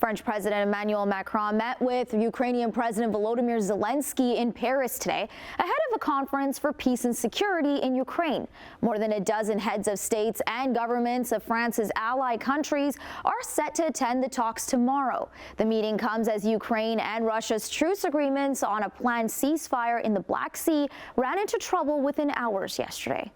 French President Emanuel Macron met with Ukrainian President Volodymyr Zelenskyy in Paris today ahead of a conference for peace and security in Ukraine. More than a dozen heads of states and governments of France's ally countries are set to attend the talks tomorrow. The meeting comes as Ukraine and Russia's truce agreements on a planned ceasefire in the Black Sea ran into trouble within hours yesterday.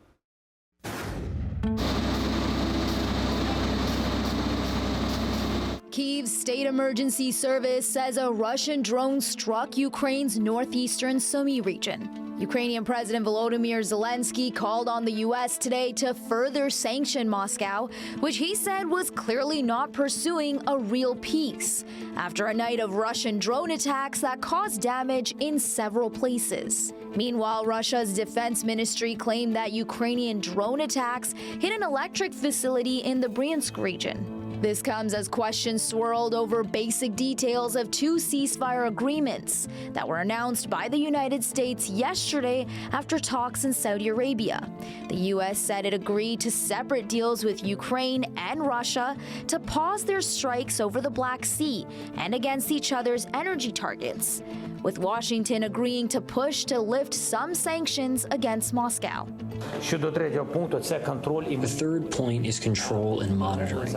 Kyiv's state emergency service says a Russian drone struck Ukraine's northeastern Sumy region. Ukrainian President Volodymyr Zelenskyy called on the U.S. today to further sanction Moscow, which he said was clearly not pursuing a real peace, after a night of Russian drone attacks that caused damage in several places. Meanwhile, Russia's defense ministry claimed that Ukrainian drone attacks hit an electric facility in the Bryansk region. This comes as questions swirled over basic details of two ceasefire agreements that were announced by the United States yesterday after talks in Saudi Arabia. The U.S. said it agreed to separate deals with Ukraine and Russia to pause their strikes over the Black Sea and against each other's energy targets, with Washington agreeing to push to lift some sanctions against Moscow. The third point is control and monitoring.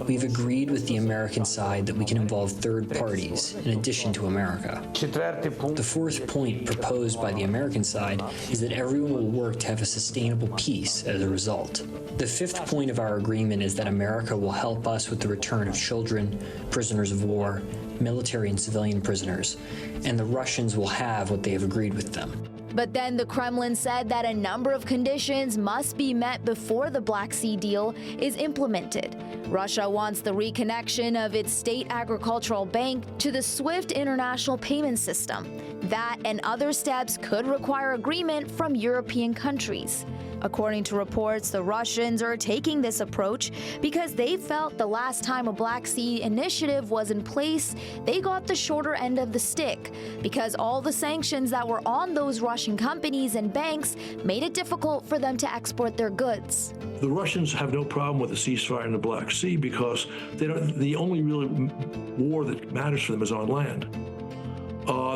We've agreed with the American side that we can involve third parties in addition to America. The fourth point proposed by the American side is that everyone will work to have a sustainable peace as a result. The fifth point of our agreement is that America will help us with the return of children, prisoners of war, military and civilian prisoners, and the Russians will have what they have agreed with them. But then the Kremlin said that a number of conditions must be met before the Black Sea deal is implemented. Russia wants the reconnection of its state agricultural bank to the SWIFT international payment system. That and other steps could require agreement from European countries. According to reports, the Russians are taking this approach because they felt the last time a Black Sea initiative was in place, they got the shorter end of the stick because all the sanctions that were on those Russian companies and banks made it difficult for them to export their goods. The Russians have no problem with a ceasefire in the Black Sea because the only real war that matters for them is on land.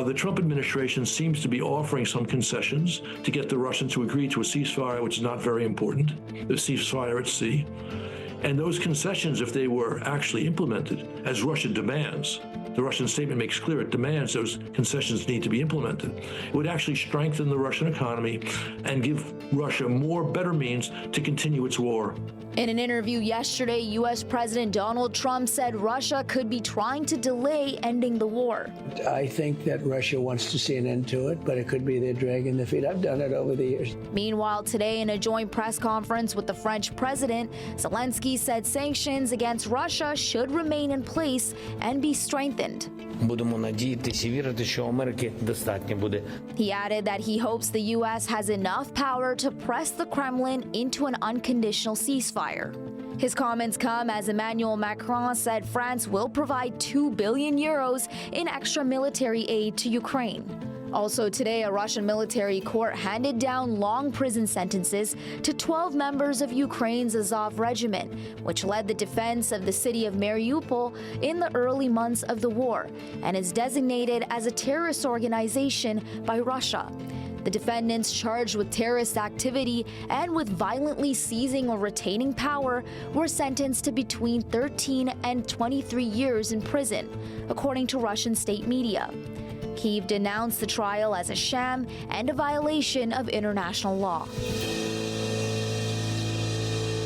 The Trump administration seems to be offering some concessions to get the Russians to agree to a ceasefire, which is not very important, the ceasefire at sea. And those concessions, if they were actually implemented, as Russia demands, the Russian statement makes clear it demands those concessions need to be implemented, it would actually strengthen the Russian economy and give Russia better means to continue its war. In an interview yesterday, U.S. President Donald Trump said Russia could be trying to delay ending the war. I think that Russia wants to see an end to it, but it could be they're dragging their feet. I've done it over the years. Meanwhile, today in a joint press conference with the French president, Zelenskyy said sanctions against Russia should remain in place and be strengthened. He added that he hopes the U.S. has enough power to press the Kremlin into an unconditional ceasefire. His comments come as Emmanuel Macron said France will provide 2 billion euros in extra military aid to Ukraine. Also today, a Russian military court handed down long prison sentences to 12 members of Ukraine's Azov regiment, which led the defense of the city of Mariupol in the early months of the war and is designated as a terrorist organization by Russia. The defendants charged with terrorist activity and with violently seizing or retaining power were sentenced to between 13 and 23 years in prison, according to Russian state media. Kyiv denounced the trial as a sham and a violation of international law.